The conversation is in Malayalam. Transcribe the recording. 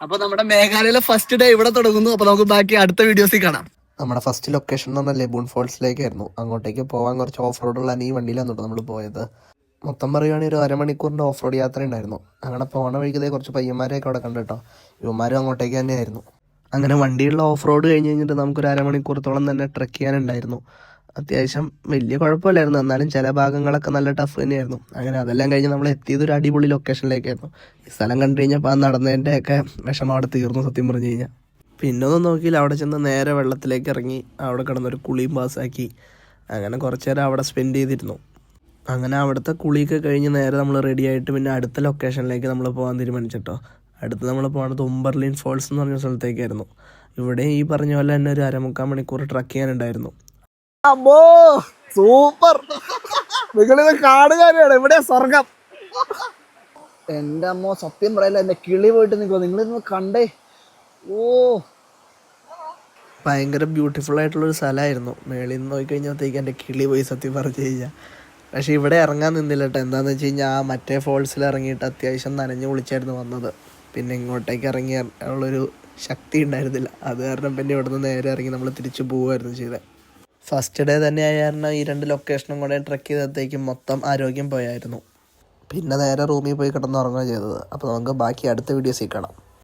അപ്പൊ നമ്മുടെ മേഘാലയയിലെ ഫസ്റ്റ് ഡേ ഇവിടെ തുടങ്ങുന്നു. അപ്പൊ നമുക്ക് ബാക്കി അടുത്ത വീഡിയോസിൽ കാണാം. നമ്മുടെ ഫസ്റ്റ് ലൊക്കേഷൻ എന്ന് പറഞ്ഞാൽ ലെബൂൺ ഫോൾസിലേക്കായിരുന്നു. അങ്ങോട്ടേക്ക് പോകാൻ കുറച്ച് ഓഫ് റോഡുള്ള ഈ വണ്ടിയിലാണ് നമ്മൾ പോയത്. മൊത്തം പറയുകയാണെങ്കിൽ ഒരു അരമണിക്കൂറിൻ്റെ ഓഫ് റോഡ് യാത്ര ഉണ്ടായിരുന്നു. അങ്ങനെ പോണ വഴിക്കതേ കുറച്ച് പയ്യന്മാരെയൊക്കെ അവിടെ കണ്ടു കേട്ടോ. ഇവന്മാരും അങ്ങോട്ടേക്ക് തന്നെയായിരുന്നു. അങ്ങനെ വണ്ടിയുള്ള ഓഫ് റോഡ് കഴിഞ്ഞ് കഴിഞ്ഞിട്ട് നമുക്കൊരു അരമണിക്കൂറത്തോളം തന്നെ ട്രെക്ക് ചെയ്യാനുണ്ടായിരുന്നു. അത്യാവശ്യം വലിയ കുഴപ്പമില്ലായിരുന്നു, എന്നാലും ചില ഭാഗങ്ങളൊക്കെ നല്ല ടഫ് തന്നെയായിരുന്നു. അങ്ങനെ അതെല്ലാം കഴിഞ്ഞ് നമ്മൾ എത്തിയത് ഒരു അടിപൊളി ലൊക്കേഷനിലേക്കായിരുന്നു. ഈ സ്ഥലം കണ്ടു കഴിഞ്ഞപ്പോൾ ആ നടന്നതിൻ്റെയൊക്കെ വിഷമം അവിടെ തീർന്നു സത്യം പറഞ്ഞു കഴിഞ്ഞാൽ. പിന്നെ ഒന്നും നോക്കിയില്ല, അവിടെ ചെന്ന് നേരെ വെള്ളത്തിലേക്ക് ഇറങ്ങി അവിടെ കിടന്നൊരു കുളിയും പാസ്സാക്കി അങ്ങനെ കുറച്ച് നേരം അവിടെ സ്പെൻഡ് ചെയ്തിരുന്നു. അങ്ങനെ അവിടുത്തെ കുളിയൊക്കെ കഴിഞ്ഞ് നേരെ നമ്മൾ റെഡി ആയിട്ട് പിന്നെ അടുത്ത ലൊക്കേഷനിലേക്ക് നമ്മൾ പോകാൻ തീരുമാനിച്ചിട്ടോ. അടുത്ത് നമ്മൾ പോകുന്നത് ഉംബർലിൻ ഫോൾസ് എന്ന് പറഞ്ഞ സ്ഥലത്തേക്കായിരുന്നു. ഇവിടെ ഈ പറഞ്ഞ പോലെ തന്നെ ഒരു 1/4 മണിക്കൂർ ട്രക്ക് ചെയ്യാനുണ്ടായിരുന്നു. അമ്മോ സൂപ്പർ, നിങ്ങളിത് കാണുകയാണ് ഇവിടെ സ്വർഗം. എന്റെ അമ്മോ സത്യം പറയല്ല, എന്റെ കിളി പോയിട്ട് നിൽക്കുമോ, നിങ്ങളിന്ന് കണ്ടേ. ഓ ഭയങ്കര ബ്യൂട്ടിഫുൾ ആയിട്ടുള്ളൊരു സ്ഥലമായിരുന്നു. മേളിൽ നിന്ന് നോക്കിക്കഴിഞ്ഞപ്പോഴത്തേക്ക് എൻ്റെ കിളി പോയി സത്യം പറഞ്ഞു കഴിഞ്ഞാൽ. പക്ഷേ ഇവിടെ ഇറങ്ങാൻ നിന്നില്ല കേട്ടോ. എന്താണെന്ന് വെച്ച് കഴിഞ്ഞാൽ ആ മറ്റേ ഫോൾസിൽ ഇറങ്ങിയിട്ട് അത്യാവശ്യം നനഞ്ഞു കുളിച്ചായിരുന്നു വന്നത്. പിന്നെ ഇങ്ങോട്ടേക്ക് ഇറങ്ങിയ ഉള്ളൊരു ശക്തി ഉണ്ടായിരുന്നില്ല. അത് കാരണം പിന്നെ ഇവിടെ നിന്ന് നേരെ ഇറങ്ങി നമ്മൾ തിരിച്ചു പോവുമായിരുന്നു ചെയ്തത്. ഫസ്റ്റ് ഡേ തന്നെ ആയ കാരണം ഈ 2 ലൊക്കേഷനും കൂടെ ട്രെക്ക് ചെയ്തപ്പോഴത്തേക്കും മൊത്തം ആരോഗ്യം പോയായിരുന്നു. പിന്നെ നേരെ റൂമിൽ പോയി കിടന്നുറങ്ങുകയാണ് ചെയ്തത്. അപ്പോൾ നമുക്ക് ബാക്കി അടുത്ത വീഡിയോസിൽ കാണാം.